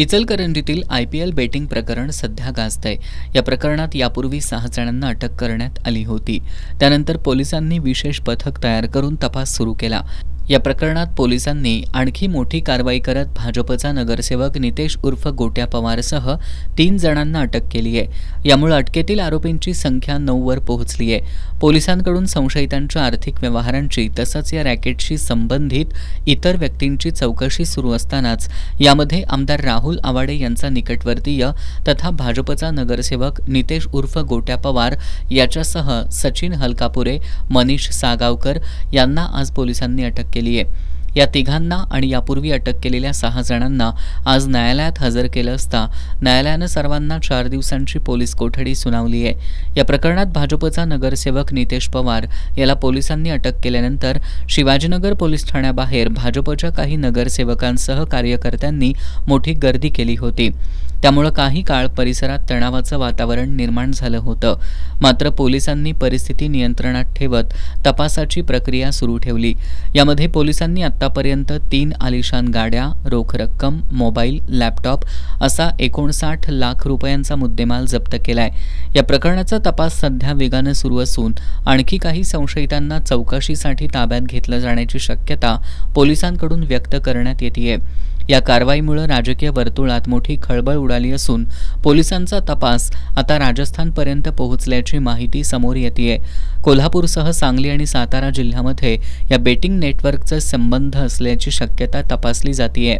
इचलकरंजीतील IPL betting प्रकरण सध्या गाजतंय। या प्रकरणात यापूर्वी 6 जणांना अटक करण्यात आली होती। त्यानंतर पोलिसांनी विशेष पथक तयार करून तपास सुरू केला। या प्रकरणात पोलिसांनी आणखी मोठी कारवाई करत भाजपचा नगरसेवक नितेश उर्फ गोट्या पवारसह 3 जणांना अटक केली आहे। यामुळे अटकेतील आरोपींची संख्या 9 वर पोहोचली आहे। पोलिसांकडून संशयितांच्या आर्थिक व्यवहारांची तसंच या रॅकेटशी संबंधित इतर व्यक्तींची चौकशी सुरू असतानाच यामध्ये आमदार राहुल आवाडे यांचा निकटवर्तीय तथा भाजपचा नगरसेवक नितेश उर्फ गोट्या पवार याच्यासह सचिन हलकापुरे, मनीष सागावकर यांना आज पोलिसांनी अटक केली आहे। या तिघांना आणि यापूर्वी अटक केलेल्या 6 जणांना आज न्यायालयात हजर केलं असता न्यायालयानं सर्वांना 4 दिवसांची पोलीस कोठडी सुनावली आहे। या प्रकरणात भाजपचा नगरसेवक नितेश पवार याला पोलिसांनी अटक केल्यानंतर शिवाजीनगर पोलीस ठाण्याबाहेर भाजपच्या काही नगरसेवकांसह कार्यकर्त्यांनी मोठी गर्दी केली होती। त्यामुळे काही काळ परिसरात तणावाचं वातावरण निर्माण झालं होतं। मात्र पोलिसांनी परिस्थिती नियंत्रणात ठेवत तपासाची प्रक्रिया सुरू ठेवली। यामध्ये पोलिसांनी आतापर्यंत 3 आलिशान गाड्या, रोख रक्कम, मोबाईल, लॅपटॉप असा 59 लाख रुपयांचा मुद्देमाल जप्त केलाय। या प्रकरणाचा तपास सध्या वेगानं सुरू असून आणखी काही संशयितांना चौकशीसाठी ताब्यात घेतलं जाण्याची शक्यता पोलिसांकडून व्यक्त करण्यात येतेय। या कारवाईमुळे राजकीय वर्तुळात मोठी खळबळ उडाली असून पोलिसांचा तपास आता राजस्थानपर्यंत पोहोचल्याची माहिती समोर येतेय। कोल्हापूरसह सांगली आणि सातारा जिल्ह्यामध्ये या बेटिंग नेटवर्कचा संबंध असल्याची शक्यता तपासली जातेय।